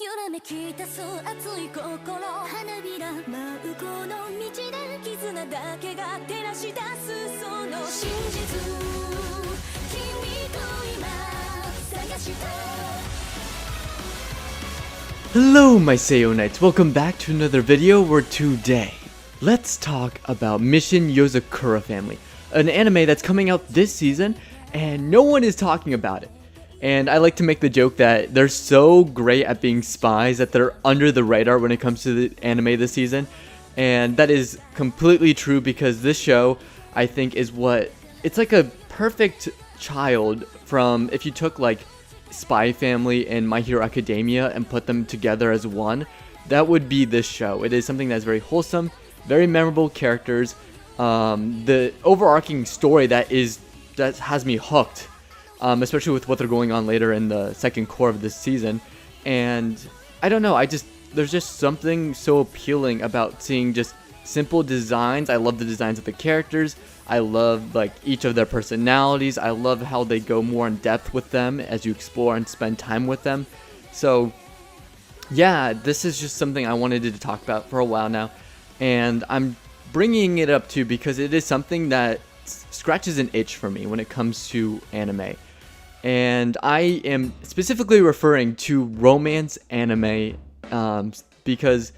揺らめき出す熱い心花びら舞うこの道で絆だけが照らし出すその真実君と今探した Hello my Seiyo Knights, welcome back to another video where today let's talk about Mission Yozakura Family, an anime that's coming out this season and no one is talking about it. And I like to make the joke that they're so great at being spies that they're under the radar when it comes to the anime this season. And that is completely true because this show, I think, is it's like a perfect child from if you took like Spy Family and My Hero Academia and put them together as one, that would be this show. It is something that's very wholesome, very memorable characters, the overarching story that has me hooked. Especially with what they're going on later in the second core of this season. And I don't know, there's just something so appealing about seeing just simple designs. I love the designs of the characters. I love like each of their personalities. I love how they go more in depth with them as you explore and spend time with them. So yeah, this is just something I wanted to talk about for a while now. And I'm bringing it up too because it is something that scratches an itch for me when it comes to anime. And I am specifically referring to romance anime because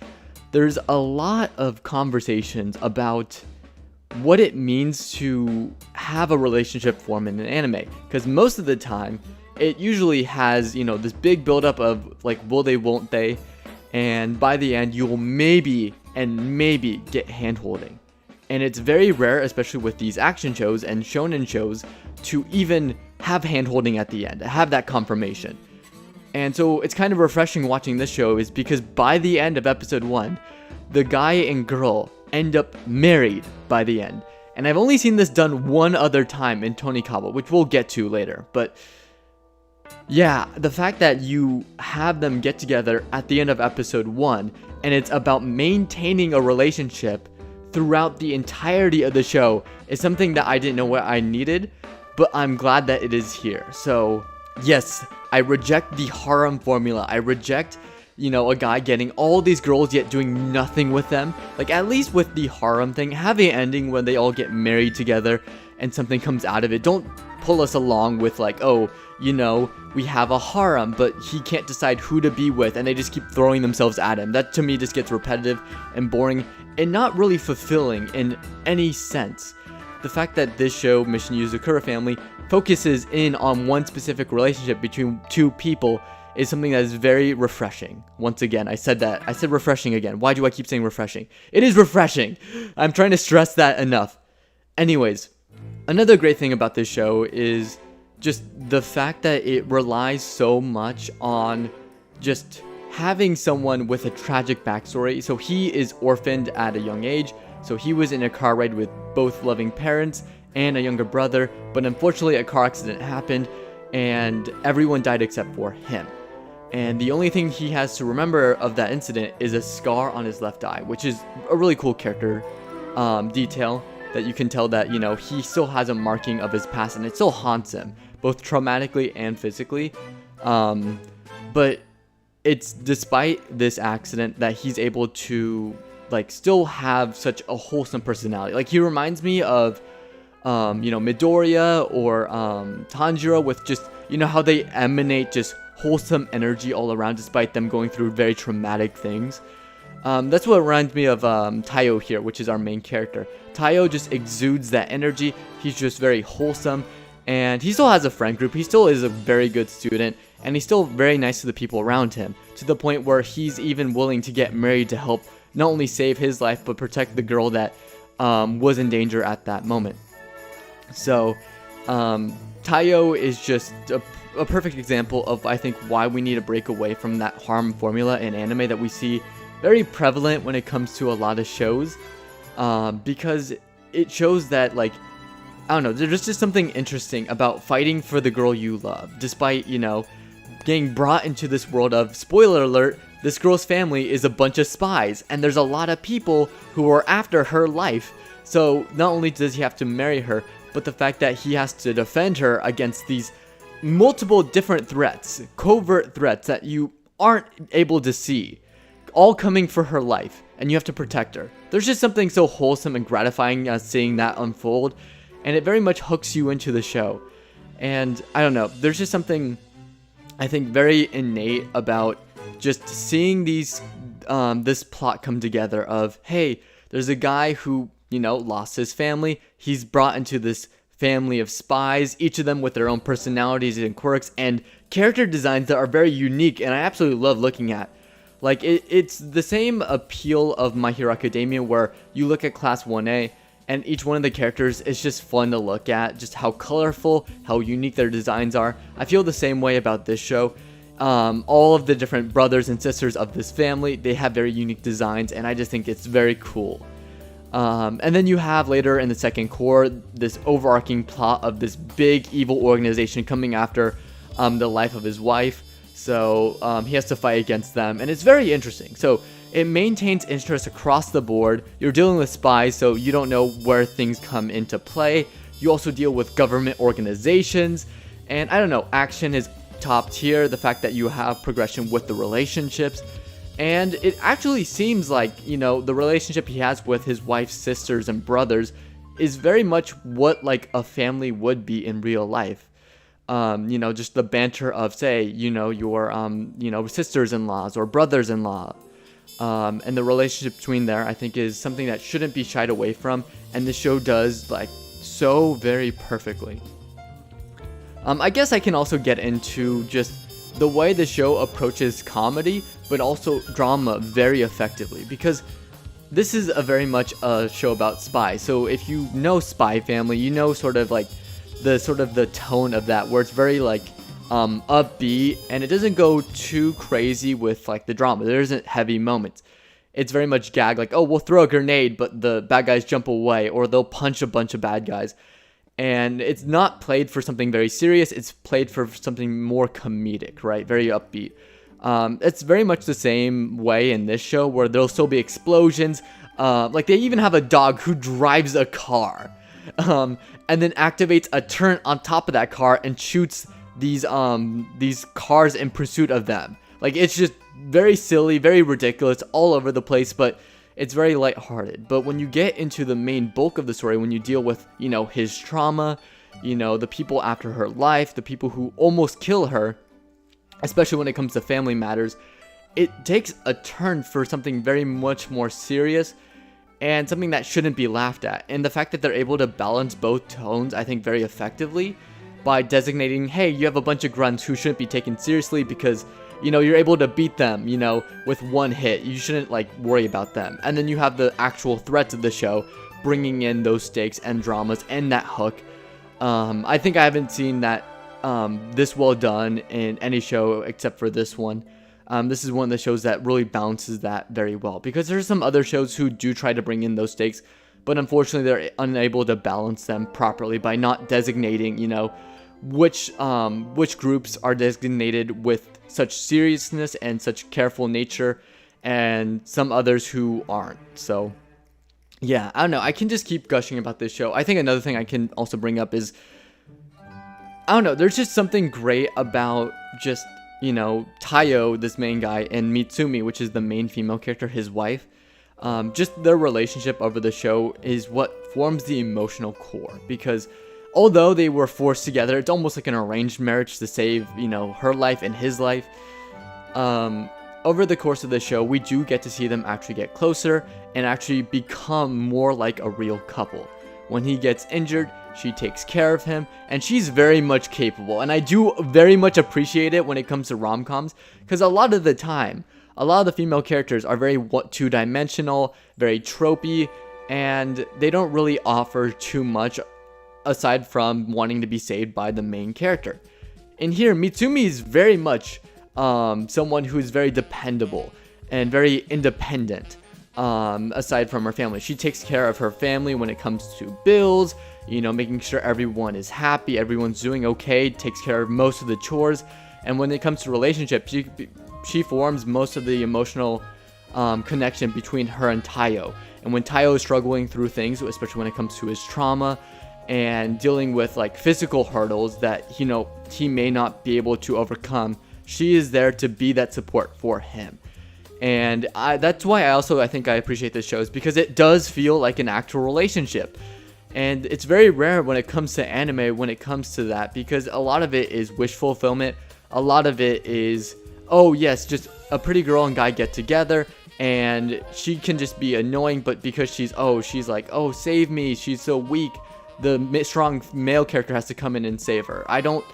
there's a lot of conversations about what it means to have a relationship form in an anime. Because most of the time, it usually has, this big buildup of like, will they, won't they? And by the end, you will maybe get hand-holding. And it's very rare, especially with these action shows and shonen shows, to even have hand-holding at the end, have that confirmation. And so it's kind of refreshing watching this show is because by the end of episode 1, the guy and girl end up married by the end. And I've only seen this done one other time in Tonikawa, which we'll get to later. But yeah, the fact that you have them get together at the end of episode 1, and it's about maintaining a relationship throughout the entirety of the show is something that I didn't know what I needed, but I'm glad that it is here. So yes, I reject the harem formula. I reject, a guy getting all these girls yet doing nothing with them. Like at least with the harem thing, have an ending when they all get married together and something comes out of it. Don't pull us along with like, oh, we have a harem, but he can't decide who to be with, and they just keep throwing themselves at him. That to me just gets repetitive and boring and not really fulfilling in any sense. The fact that this show, Mission Yozakura Family, focuses in on one specific relationship between two people is something that is very refreshing. Once again, I said refreshing again. Why do I keep saying refreshing? It is refreshing. I'm trying to stress that enough. Anyways, another great thing about this show is just the fact that it relies so much on just having someone with a tragic backstory. So he is orphaned at a young age. So he was in a car ride with both loving parents and a younger brother. But unfortunately, a car accident happened and everyone died except for him. And the only thing he has to remember of that incident is a scar on his left eye, which is a really cool character detail that you can tell that, he still has a marking of his past and it still haunts him, both traumatically and physically. But it's despite this accident that he's able to still have such a wholesome personality. Like he reminds me of Midoriya or Tanjiro with just how they emanate just wholesome energy all around despite them going through very traumatic things. That's what reminds me of Taiyo here, which is our main character. Taiyo just exudes that energy. He's just very wholesome, and he still has a friend group. He still is a very good student, and he's still very nice to the people around him, to the point where he's even willing to get married to help not only save his life, but protect the girl that was in danger at that moment. So Taiyo is just a perfect example of, I think, why we need to break away from that harem formula in anime that we see very prevalent when it comes to a lot of shows, because it shows that, I don't know, there's just something interesting about fighting for the girl you love, despite, getting brought into this world of, spoiler alert, this girl's family is a bunch of spies, and there's a lot of people who are after her life. So not only does he have to marry her, but the fact that he has to defend her against these multiple different threats, covert threats that you aren't able to see, all coming for her life, and you have to protect her. There's just something so wholesome and gratifying seeing that unfold, and it very much hooks you into the show. And I don't know, there's just something I think very innate about just seeing these this plot come together of, hey, there's a guy who, you know, lost his family. He's brought into this family of spies, each of them with their own personalities and quirks and character designs that are very unique, and I absolutely love looking at. Like, it's the same appeal of My Hero Academia, where you look at Class 1A, and each one of the characters is just fun to look at, just how colorful, how unique their designs are. I feel the same way about this show. All of the different brothers and sisters of this family, they have very unique designs, and I just think it's very cool. And then you have later in the second core, this overarching plot of this big evil organization coming after the life of his wife. So he has to fight against them, and it's very interesting. So it maintains interest across the board. You're dealing with spies, so you don't know where things come into play. You also deal with government organizations, and I don't know, action is top tier. The fact that you have progression with the relationships, and it actually seems like, you know, the relationship he has with his wife's sisters and brothers is very much what like a family would be in real life. You know, just the banter of, say, you know, your you know, sisters-in-laws or brothers-in-law, and the relationship between there, I think, is something that shouldn't be shied away from, and the show does like so very perfectly. I guess I can also get into just the way the show approaches comedy, but also drama very effectively, because this is a very much a show about spies. So if you know Spy Family, you know sort of the tone of that, where it's very like upbeat, and it doesn't go too crazy with like the drama. There isn't heavy moments. It's very much gag, like, oh, we'll throw a grenade, but the bad guys jump away, or they'll punch a bunch of bad guys. And it's not played for something very serious. It's played for something more comedic, right? Very upbeat. It's very much the same way in this show, where there'll still be explosions. Like, they even have a dog who drives a car, and then activates a turret on top of that car and shoots these cars in pursuit of them. Like, it's just very silly, very ridiculous, all over the place, but it's very lighthearted. But when you get into the main bulk of the story, when you deal with, you know, his trauma, you know, the people after her life, the people who almost kill her, especially when it comes to family matters, it takes a turn for something very much more serious and something that shouldn't be laughed at. And the fact that they're able to balance both tones, I think, very effectively by designating, hey, you have a bunch of grunts who shouldn't be taken seriously because, you know, you're able to beat them, you know, with one hit. You shouldn't, like, worry about them. And then you have the actual threats of the show, bringing in those stakes and dramas and that hook. I think I haven't seen that this well done in any show except for this one. This is one of the shows that really balances that very well, because there's some other shows who do try to bring in those stakes, but unfortunately they're unable to balance them properly by not designating, you know, which groups are designated with such seriousness and such careful nature, and some others who aren't. So yeah, I don't know, I can just keep gushing about this show. I think another thing I can also bring up is, I don't know, there's just something great about just, you know, Taiyo, this main guy, and Mitsumi, which is the main female character, his wife. Just their relationship over the show is what forms the emotional core, because although they were forced together, it's almost like an arranged marriage to save, you know, her life and his life. Over the course of the show, we do get to see them actually get closer and actually become more like a real couple. When he gets injured, she takes care of him, and she's very much capable. And I do very much appreciate it when it comes to rom-coms, because a lot of the time, a lot of the female characters are very two-dimensional, very tropey, and they don't really offer too much aside from wanting to be saved by the main character. In here, Mitsumi is very much someone who is very dependable and very independent, aside from her family. She takes care of her family when it comes to bills, you know, making sure everyone is happy, everyone's doing okay, takes care of most of the chores. And when it comes to relationships, she forms most of the emotional connection between her and Taiyo. And when Taiyo is struggling through things, especially when it comes to his trauma and dealing with like physical hurdles that, you know, he may not be able to overcome She is there to be that support for him. And that's why I think I appreciate this show, is because it does feel like an actual relationship. And it's very rare when it comes to anime, when it comes to that, because a lot of it is wish fulfillment. A lot of it is, oh yes, just a pretty girl and guy get together, and she can just be annoying, but because she's like, oh, save me, she's so weak, the strong male character has to come in and save her. I don't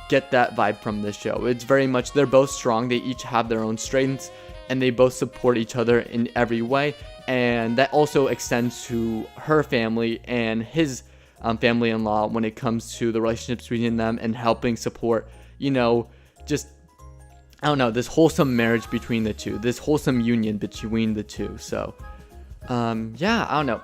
get that vibe from this show. It's very much, they're both strong, they each have their own strengths, and they both support each other in every way. And that also extends to her family and his family-in-law when it comes to the relationships between them and helping support, just, I don't know, this wholesome marriage between the two, this wholesome union between the two. So, yeah, I don't know.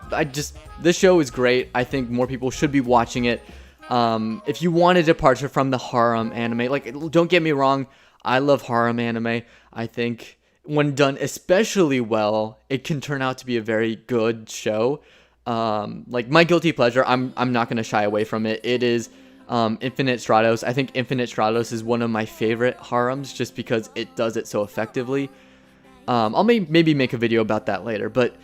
This show is great. I think more people should be watching it. If you want a departure from the harem anime, like, don't get me wrong, I love harem anime. I think when done especially well, it can turn out to be a very good show. Like, my guilty pleasure, I'm not going to shy away from it. It is Infinite Stratos. I think Infinite Stratos is one of my favorite harems just because it does it so effectively. I'll maybe make a video about that later, but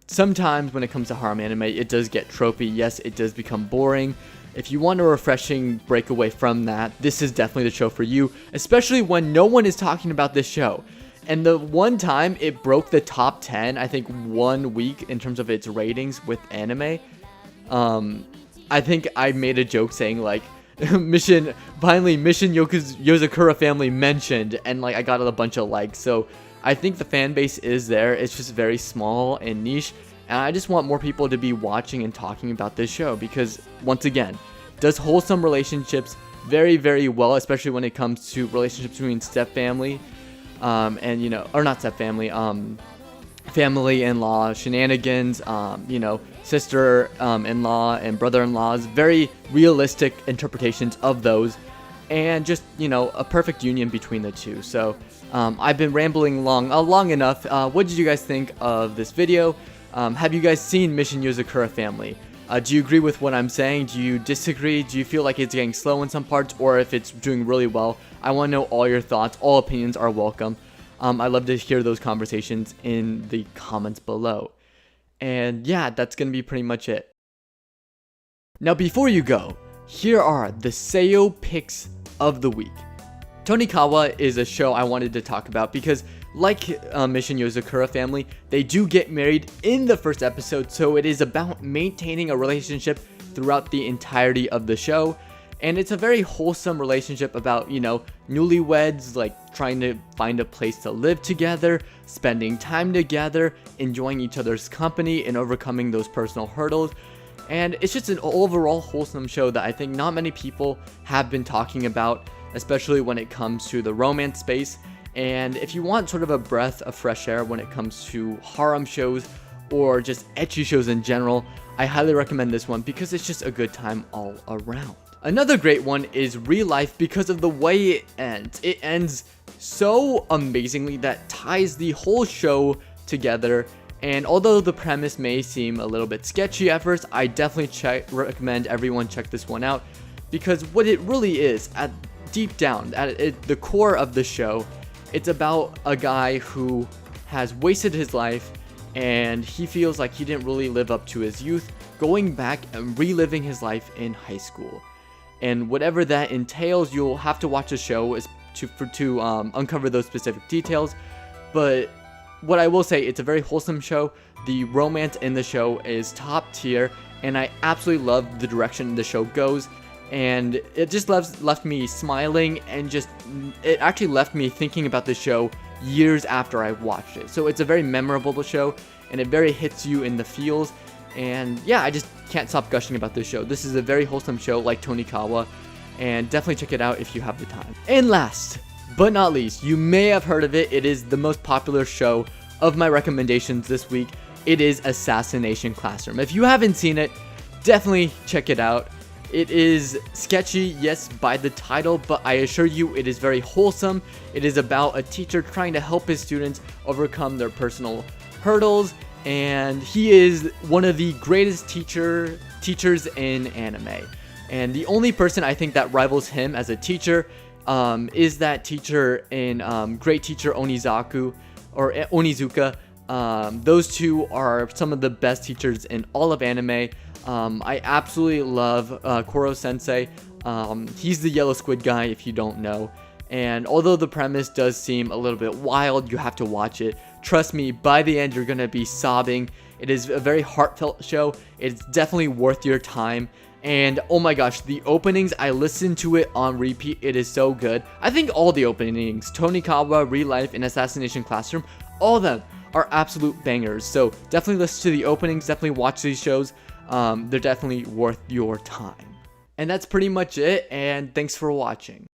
sometimes when it comes to harem anime, it does get tropey. Yes, it does become boring. If you want a refreshing breakaway from that, this is definitely the show for you, especially when no one is talking about this show. And the one time it broke the top 10, I think 1 week in terms of its ratings with anime, I think I made a joke saying like, Mission Yozakura family mentioned, and like I got a bunch of likes. So I think the fan base is there. It's just very small and niche. And I just want more people to be watching and talking about this show because, once again, does wholesome relationships very, very well, especially when it comes to relationships between step-family, and, or not step-family, family-in-law shenanigans, sister-in-law and brother-in-laws, very realistic interpretations of those, and just, a perfect union between the two. So, I've been rambling long enough. What did you guys think of this video? Have you guys seen Mission Yozakura Family? Do you agree with what I'm saying? Do you disagree? Do you feel like it's getting slow in some parts, or if it's doing really well? I want to know all your thoughts. All opinions are welcome. I love to hear those conversations in the comments below. And yeah, that's going to be pretty much it. Now before you go, here are the Seiyo picks of the week. Tonikawa is a show I wanted to talk about because, like Mission Yozakura Family, they do get married in the first episode, so it is about maintaining a relationship throughout the entirety of the show. And it's a very wholesome relationship about, newlyweds, like trying to find a place to live together, spending time together, enjoying each other's company, and overcoming those personal hurdles. And it's just an overall wholesome show that I think not many people have been talking about, especially when it comes to the romance space. And if you want sort of a breath of fresh air when it comes to harem shows or just ecchi shows in general, I highly recommend this one because it's just a good time all around. Another great one is Real Life because of the way it ends. It ends so amazingly that ties the whole show together. And although the premise may seem a little bit sketchy at first, I definitely recommend everyone check this one out because what it really is, deep down, at the core of the show, it's about a guy who has wasted his life and he feels like he didn't really live up to his youth, going back and reliving his life in high school. And whatever that entails, you'll have to watch the show to uncover those specific details. But what I will say, it's a very wholesome show. The romance in the show is top tier, and I absolutely love the direction the show goes. And it just left me smiling, and it actually left me thinking about the show years after I watched it. So it's a very memorable show, and it very hits you in the feels. And yeah, I just can't stop gushing about this show. This is a very wholesome show like Tonikawa, and definitely check it out if you have the time. And last but not least, you may have heard of it. It is the most popular show of my recommendations this week. It is Assassination Classroom. If you haven't seen it, definitely check it out. It is sketchy, yes, by the title, but I assure you it is very wholesome. It is about a teacher trying to help his students overcome their personal hurdles, and he is one of the greatest teachers in anime. And the only person I think that rivals him as a teacher is that teacher in Great Teacher Onizuka. Those two are some of the best teachers in all of anime. I absolutely love Koro Sensei. He's the yellow squid guy, if you don't know. And although the premise does seem a little bit wild, you have to watch it. Trust me, by the end you're gonna be sobbing. It is a very heartfelt show. It's definitely worth your time. And oh my gosh, the openings, I listened to it on repeat. It is so good. I think all the openings, Tonikawa, Real Life, and Assassination Classroom, all of them are absolute bangers. So definitely listen to the openings, definitely watch these shows. They're definitely worth your time. And that's pretty much it, and thanks for watching.